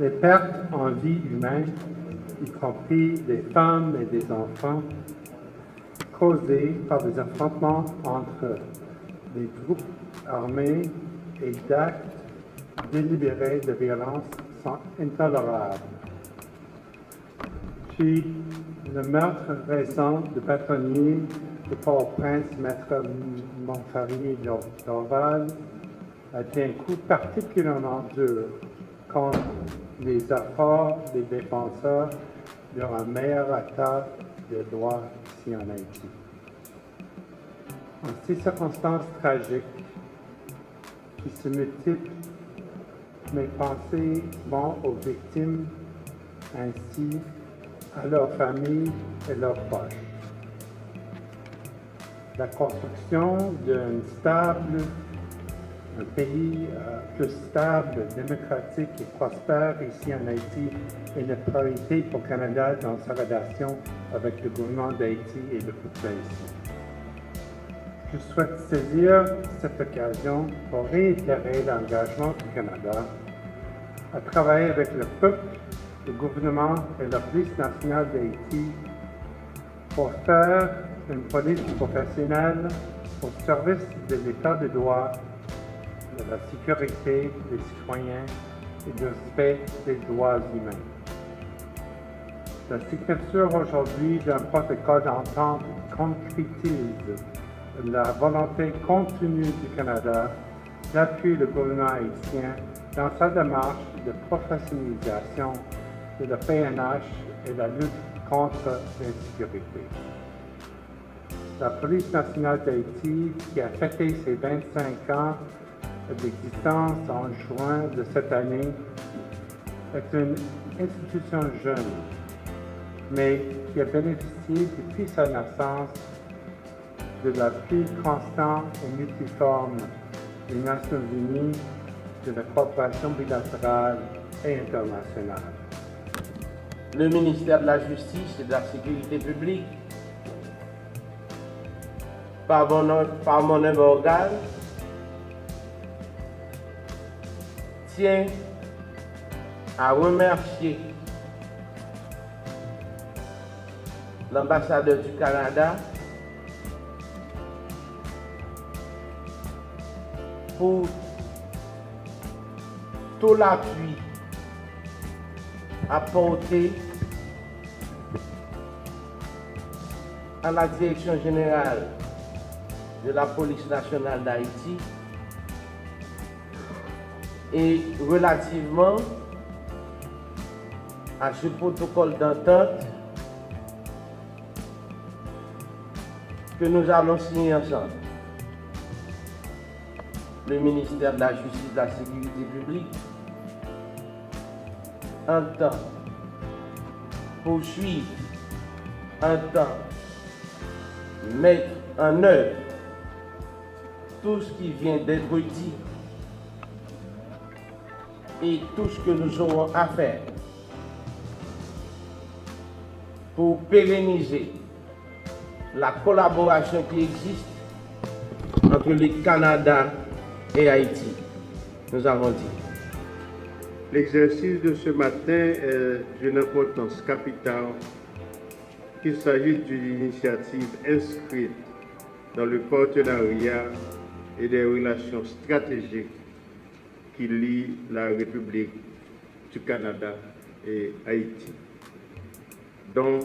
Les pertes en vie humaine, y compris des femmes et des enfants, causées par des affrontements entre des groupes armés et d'actes délibérés de violence sont intolérables. Puis, le meurtre récent du bâtonnier de Port-au-Prince, Maître Montfarnier d'Orval, a été un coup particulièrement dur contre les efforts des défenseurs d'un meilleur état de droit ici en Haïti. En ces circonstances tragiques qui se multiplient, mes pensées vont aux victimes ainsi à leurs familles et leurs proches. La construction un pays plus stable, démocratique et prospère ici en Haïti est une priorité pour le Canada dans sa relation avec le gouvernement d'Haïti et le peuple haïtien. Je souhaite saisir cette occasion pour réitérer l'engagement du Canada à travailler avec le peuple, le gouvernement et la police nationale d'Haïti pour faire une police professionnelle au service de l'état de droit, de la sécurité des citoyens et du respect des droits humains. La signature aujourd'hui d'un protocole d'entente concrétise la volonté continue du Canada d'appuyer le gouvernement haïtien dans sa démarche de professionnalisation de la PNH et la lutte contre l'insécurité. La Police nationale d'Haïti, qui a fêté ses 25 ans d'existence en juin de cette année, est une institution jeune, mais qui a bénéficié depuis sa naissance de l'appui constant et multiforme des Nations unies, de la coopération bilatérale et internationale. Le ministère de la Justice et de la Sécurité publique, par mon organe, tient à remercier l'ambassadeur du Canada pour tout l'appui apporté à la Direction générale de la Police nationale d'Haïti et relativement à ce protocole d'entente que nous allons signer ensemble. Le ministère de la Justice et de la Sécurité publique entend poursuivre, entend mettre en œuvre tout ce qui vient d'être dit et tout ce que nous aurons à faire pour pérenniser la collaboration qui existe entre le Canada et Haïti. Nous avons dit. L'exercice de ce matin est d'une importance capitale, qu'il s'agisse d'une initiative inscrite dans le partenariat et des relations stratégiques qui lient la République du Canada et Haïti, dont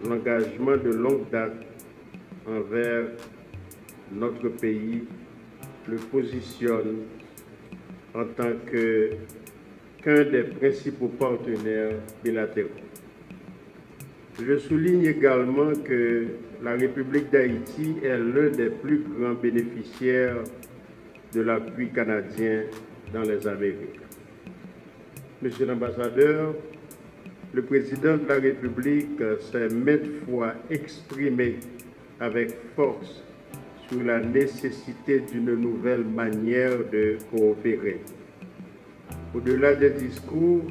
l'engagement de longue date envers notre pays le positionne en tant qu'un des principaux partenaires bilatéraux. Je souligne également que la République d'Haïti est l'un des plus grands bénéficiaires de l'appui canadien dans les Amériques. Monsieur l'ambassadeur, le président de la République s'est maintes fois exprimé avec force sur la nécessité d'une nouvelle manière de coopérer. Au-delà des discours,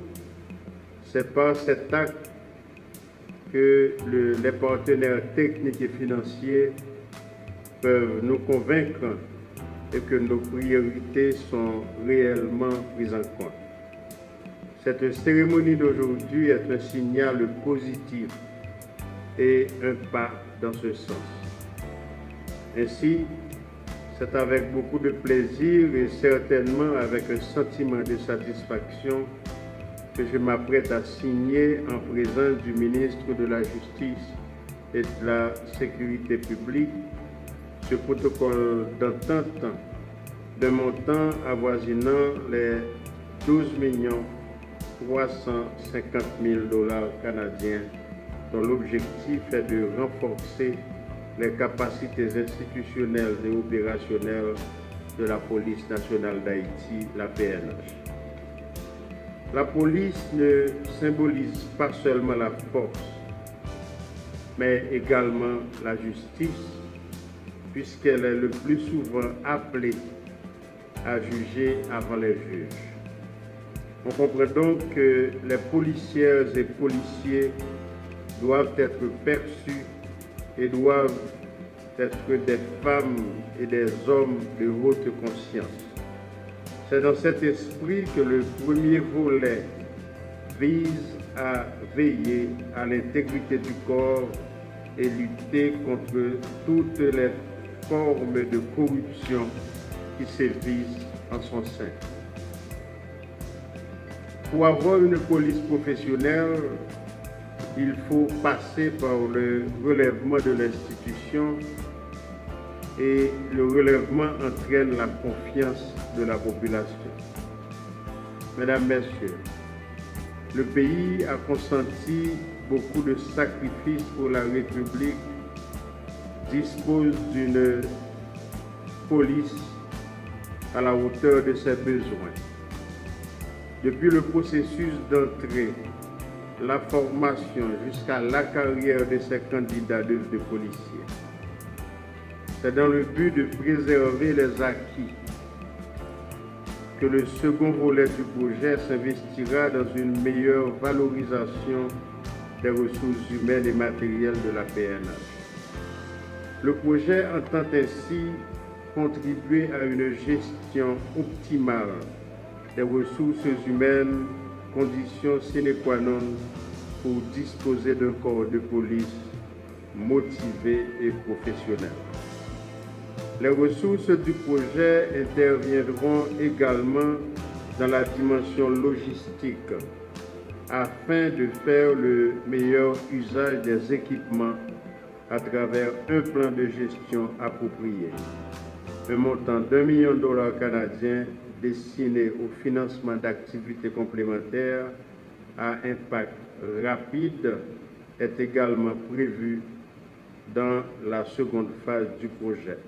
c'est par cet acte que les partenaires techniques et financiers peuvent nous convaincre et que nos priorités sont réellement prises en compte. Cette cérémonie d'aujourd'hui est un signal positif et un pas dans ce sens. Ainsi, c'est avec beaucoup de plaisir et certainement avec un sentiment de satisfaction que je m'apprête à signer en présence du ministre de la Justice et de la Sécurité publique ce protocole d'entente d'un montant avoisinant les 12 350 000 dollars canadiens, dont l'objectif est de renforcer les capacités institutionnelles et opérationnelles de la Police nationale d'Haïti, la PNH. La police ne symbolise pas seulement la force, mais également la justice, puisqu'elle est le plus souvent appelée à juger avant les juges. On comprend donc que les policières et policiers doivent être perçus et doivent être des femmes et des hommes de haute conscience. C'est dans cet esprit que le premier volet vise à veiller à l'intégrité du corps et lutter contre toutes les formes de corruption qui sévissent en son sein. Pour avoir une police professionnelle, il faut passer par le relèvement de l'institution et le relèvement entraîne la confiance de la population. Mesdames, Messieurs, le pays a consenti beaucoup de sacrifices pour la République, dispose d'une police à la hauteur de ses besoins. Depuis le processus d'entrée, la formation jusqu'à la carrière de ces candidats de policiers. C'est dans le but de préserver les acquis que le second volet du projet s'investira dans une meilleure valorisation des ressources humaines et matérielles de la PNH. Le projet entend ainsi contribuer à une gestion optimale des ressources humaines, condition sine qua non pour disposer d'un corps de police motivé et professionnel. Les ressources du projet interviendront également dans la dimension logistique afin de faire le meilleur usage des équipements à travers un plan de gestion approprié. Un montant d'1 million de dollars canadiens destiné au financement d'activités complémentaires à impact rapide est également prévu dans la seconde phase du projet.